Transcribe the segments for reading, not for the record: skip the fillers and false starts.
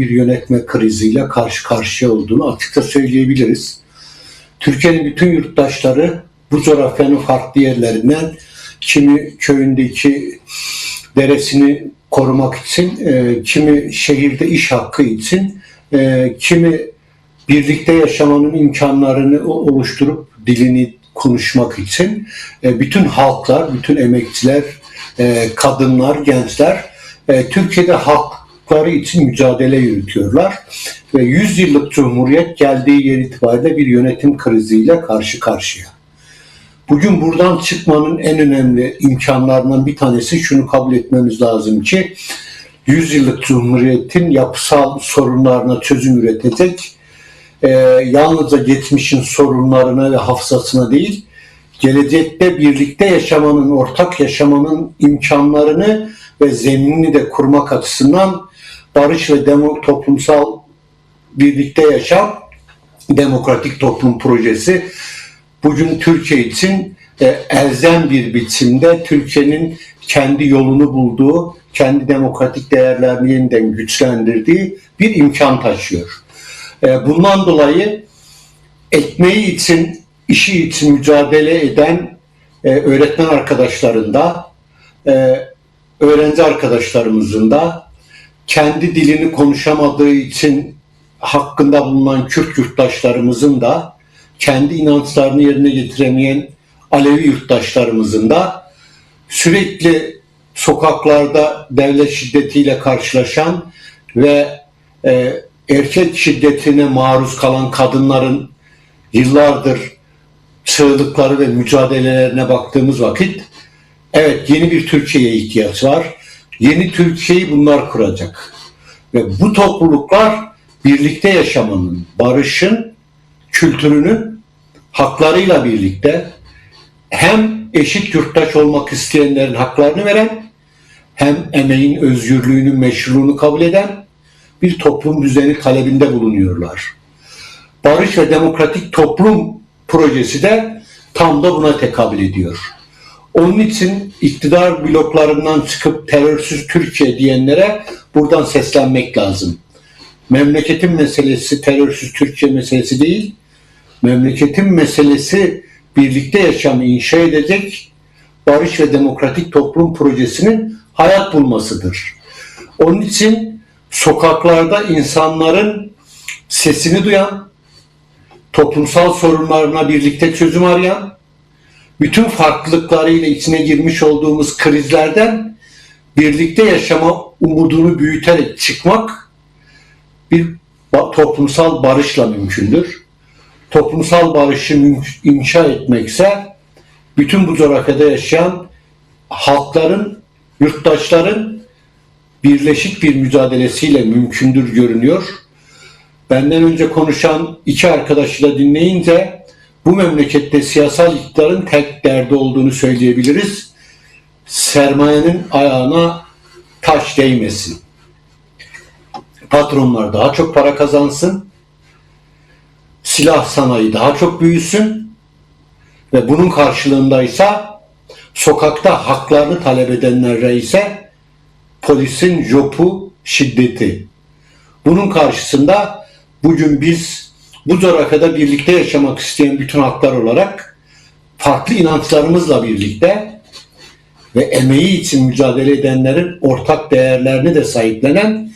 bir yönetme kriziyle karşı karşıya olduğunu açıkça söyleyebiliriz. Türkiye'nin bütün yurttaşları bu coğrafyanın farklı yerlerinden kimi köyündeki deresini korumak için, kimi şehirde iş hakkı için, kimi birlikte yaşamanın imkanlarını oluşturup dilini konuşmak için bütün halklar, bütün emekçiler, kadınlar, gençler Türkiye'de hakları için mücadele yürütüyorlar. Ve 100 yıllık Cumhuriyet geldiği yer itibariyle bir yönetim kriziyle karşı karşıya. Bugün buradan çıkmanın en önemli imkanlarından bir tanesi şunu kabul etmemiz lazım ki 100 yıllık Cumhuriyet'in yapısal sorunlarına çözüm üretecek yalnızca geçmişin sorunlarına ve hafızasına değil, gelecekte birlikte yaşamanın, ortak yaşamanın imkanlarını ve zeminini de kurmak açısından barış ve toplumsal birlikte yaşam, demokratik toplum projesi bugün Türkiye için elzem bir biçimde Türkiye'nin kendi yolunu bulduğu, kendi demokratik değerlerini yeniden güçlendirdiği bir imkan taşıyor. Bundan dolayı ekmeği için, işi için mücadele eden öğretmen arkadaşların da, öğrenci arkadaşlarımızın da, kendi dilini konuşamadığı için hakkında bulunan Kürt yurttaşlarımızın da, kendi inançlarını yerine getiremeyen Alevi yurttaşlarımızın da sürekli sokaklarda devlet şiddetiyle karşılaşan ve erkek şiddetine maruz kalan kadınların yıllardır çığlıkları ve mücadelelerine baktığımız vakit evet, yeni bir Türkiye'ye ihtiyaç var. Yeni Türkiye'yi bunlar kuracak. Ve bu topluluklar birlikte yaşamanın, barışın, kültürünün haklarıyla birlikte hem eşit yurttaş olmak isteyenlerin haklarını veren, hem emeğin özgürlüğünün meşruluğunu kabul eden bir toplum düzeni talebinde bulunuyorlar. Barış ve demokratik toplum projesi de tam da buna tekabül ediyor. Onun için iktidar bloklarından çıkıp terörsüz Türkiye diyenlere buradan seslenmek lazım. Memleketin meselesi terörsüz Türkiye meselesi değil, memleketin meselesi birlikte yaşamı inşa edecek barış ve demokratik toplum projesinin hayat bulmasıdır. Onun için sokaklarda insanların sesini duyan, toplumsal sorunlarına birlikte çözüm arayan, bütün farklılıklarıyla içine girmiş olduğumuz krizlerden birlikte yaşama umudunu büyüterek çıkmak bir toplumsal barışla mümkündür. Toplumsal barışı inşa etmekse bütün bu coğrafyada yaşayan halkların, yurttaşların birleşik bir mücadelesiyle mümkündür görünüyor. Benden önce konuşan iki arkadaşı da dinleyince bu memlekette siyasal iktidarın tek derdi olduğunu söyleyebiliriz. Sermayenin ayağına taş değmesin. Patronlar daha çok para kazansın. Silah sanayi daha çok büyüsün. Ve bunun karşılığındaysa sokakta haklarını talep edenlere ise polisin jopu, şiddeti. Bunun karşısında bugün biz bu coğrafyada birlikte yaşamak isteyen bütün halklar olarak farklı inançlarımızla birlikte ve emeği için mücadele edenlerin ortak değerlerini de sahiplenen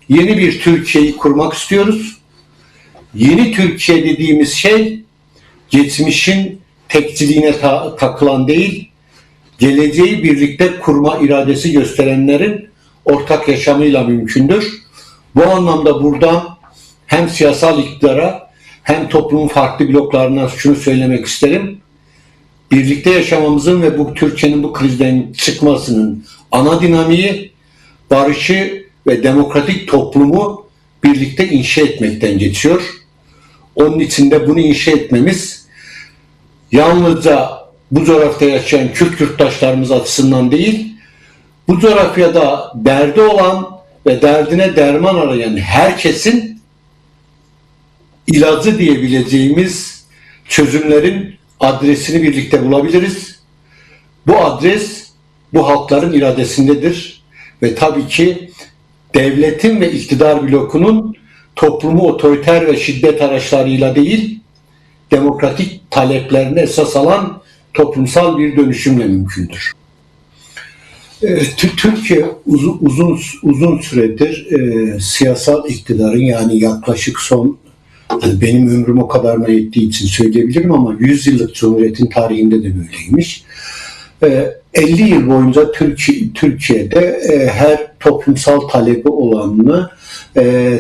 yeni bir Türkiye'yi kurmak istiyoruz. Yeni Türkiye dediğimiz şey geçmişin tekçiliğine takılan değil, geleceği birlikte kurma iradesi gösterenlerin ortak yaşamıyla mümkündür. Bu anlamda buradan hem siyasal iktidara hem toplumun farklı bloklarına şunu söylemek isterim. Birlikte yaşamamızın ve bu Türkiye'nin bu krizden çıkmasının ana dinamiği barışı ve demokratik toplumu birlikte inşa etmekten geçiyor. Onun için de bunu inşa etmemiz yalnızca bu coğrafyada yaşayan Kürt yurttaşlarımız açısından değil, bu coğrafyada derdi olan ve derdine derman arayan herkesin ilacı diyebileceğimiz çözümlerin adresini birlikte bulabiliriz. Bu adres bu halkların iradesindedir ve tabii ki devletin ve iktidar blokunun toplumu otoriter ve şiddet araçlarıyla değil, demokratik taleplerine esas alan toplumsal bir dönüşümle mümkündür. Türkiye uzun süredir siyasal iktidarın, yani yaklaşık son, yani benim ömrüm o kadarına yettiği için söyleyebilirim ama 100 yıllık Cumhuriyet'in tarihinde de böyleymiş. 50 yıl boyunca Türkiye'de her toplumsal talebi olanını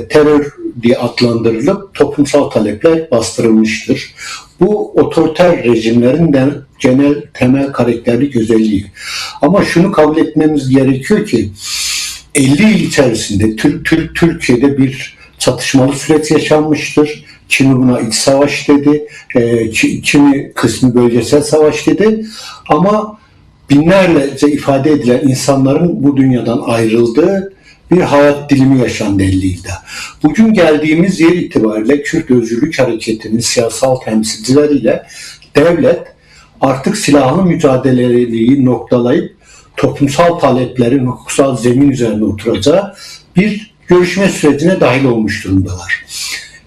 terör diye adlandırılıp toplumsal talepler bastırılmıştır. Bu otoriter rejimlerin de genel temel karakterlik özelliği. Ama şunu kabul etmemiz gerekiyor ki 50 yıl içerisinde Türkiye'de bir çatışmalı süreç yaşanmıştır. Kimi buna iç savaş dedi, kimi kısmı bölgesel savaş dedi. Ama binlerce ifade edilen insanların bu dünyadan ayrıldığı bir hayat dilimi yaşandı 50 yılda. Bugün geldiğimiz yer itibariyle Kürt Özgürlük Hareketi'nin siyasal temsilcileriyle devlet artık silahlı mücadeleliği noktalayıp toplumsal taleplerin hukuksal zemin üzerine oturacağı bir görüşme sürecine dahil olmuş durumdalar.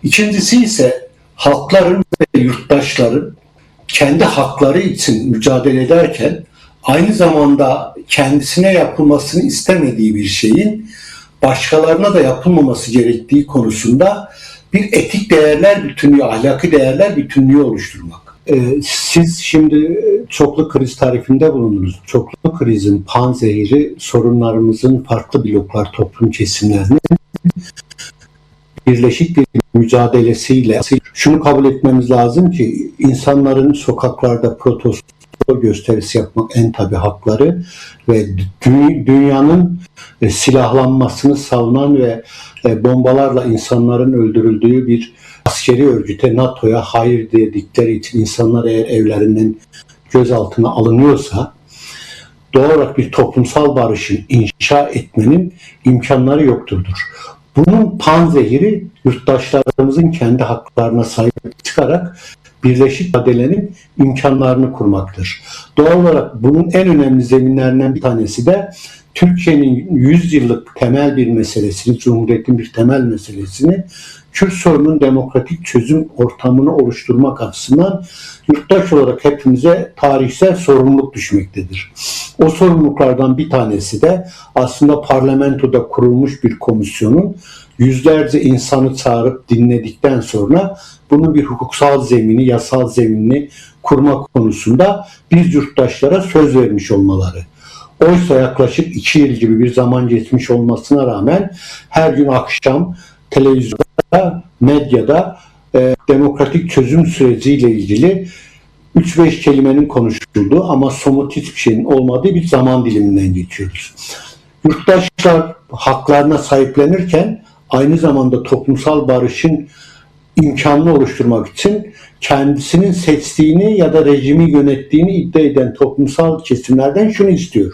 İkincisi ise halkların ve yurttaşların kendi hakları için mücadele ederken aynı zamanda kendisine yapılmasını istemediği bir şeyin başkalarına da yapılmaması gerektiği konusunda bir etik değerler bütünlüğü, ahlaki değerler bütünlüğü oluşturmak. Siz şimdi çoklu kriz tarifinde bulundunuz. Çoklu krizin panzehiri sorunlarımızın farklı bloklar, toplum kesimlerinin birleşik bir mücadelesiyle şunu kabul etmemiz lazım ki insanların sokaklarda protesto gösterisi yapmak en tabii hakları ve dünyanın silahlanmasını savunan ve bombalarla insanların öldürüldüğü bir askeri örgüte, NATO'ya hayır dedikleri için insanlar eğer evlerinden gözaltına alınıyorsa doğal olarak bir toplumsal barışın inşa etmenin imkanları yokturdur. Bunun panzehiri yurttaşlarımızın kendi haklarına sahip çıkarak birleşik mücadelenin imkanlarını kurmaktır. Doğal olarak bunun en önemli zeminlerinden bir tanesi de Türkiye'nin 100 yıllık temel bir meselesini, Cumhuriyet'in bir temel meselesini Kürt sorunun demokratik çözüm ortamını oluşturmak açısından yurttaş olarak hepimize tarihsel sorumluluk düşmektedir. O sorumluluklardan bir tanesi de aslında parlamentoda kurulmuş bir komisyonun yüzlerce insanı çağırıp dinledikten sonra bunun bir hukuksal zemini, yasal zeminini kurmak konusunda biz yurttaşlara söz vermiş olmaları. Oysa yaklaşık 2 yıl gibi bir zaman geçmiş olmasına rağmen her gün akşam televizyonda, medyada demokratik çözüm süreciyle ilgili 3-5 kelimenin konuşulduğu ama somut hiçbir şeyin olmadığı bir zaman diliminden geçiyoruz. Yurttaşlar haklarına sahiplenirken aynı zamanda toplumsal barışın imkanını oluşturmak için kendisinin seçtiğini ya da rejimi yönettiğini iddia eden toplumsal kesimlerden şunu istiyor.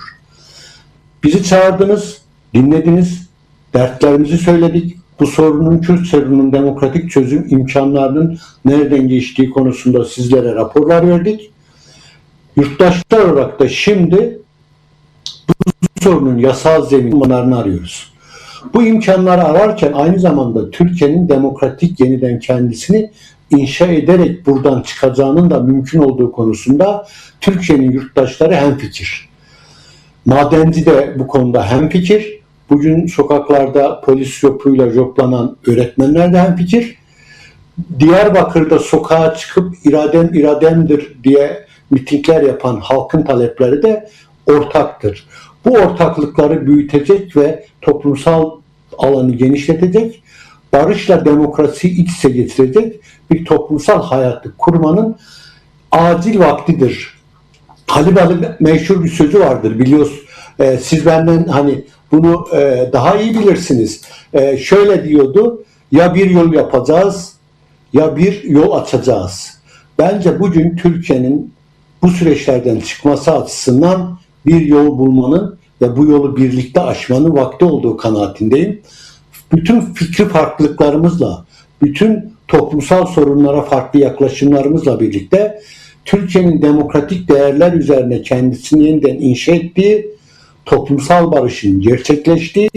Bizi çağırdınız, dinlediniz, dertlerimizi söyledik. Bu sorunun, Kürt sorununun demokratik çözüm imkanlarının nereden geçtiği konusunda sizlere raporlar verdik. Yurttaşlar olarak da şimdi bu sorunun yasal zeminlerini arıyoruz. Bu imkanları ararken aynı zamanda Türkiye'nin demokratik yeniden kendisini inşa ederek buradan çıkacağının da mümkün olduğu konusunda Türkiye'nin yurttaşları hemfikir. Madenci de bu konuda hemfikir. Bugün sokaklarda polis jopuyla joplanan öğretmenler de hemfikir. Diyarbakır'da sokağa çıkıp iradem irademdir diye mitingler yapan halkın talepleri de ortaktır. Bu ortaklıkları büyütecek ve toplumsal alanı genişletecek, barışla demokrasiyi iç içe getirecek bir toplumsal hayatı kurmanın acil vaktidir. Halibal'in meşhur bir sözü vardır, biliyorsunuz. Siz benden hani bunu daha iyi bilirsiniz. Şöyle diyordu, ya bir yol yapacağız ya bir yol açacağız. Bence bugün Türkiye'nin bu süreçlerden çıkması açısından bir yol bulmanın ve bu yolu birlikte aşmanın vakti olduğu kanaatindeyim. Bütün fikri farklılıklarımızla, bütün toplumsal sorunlara farklı yaklaşımlarımızla birlikte Türkiye'nin demokratik değerler üzerine kendisini yeniden inşa ettiği, toplumsal barışın gerçekleştiği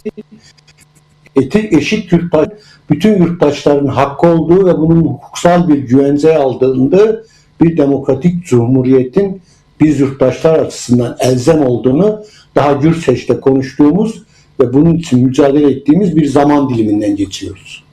eşit yurttaş, bütün yurttaşların hakkı olduğu ve bunun hukuksal bir güvenceye alındığı bir demokratik cumhuriyetin biz yurttaşlar açısından elzem olduğunu daha gür sesle konuştuğumuz ve bunun için mücadele ettiğimiz bir zaman diliminden geçiyoruz.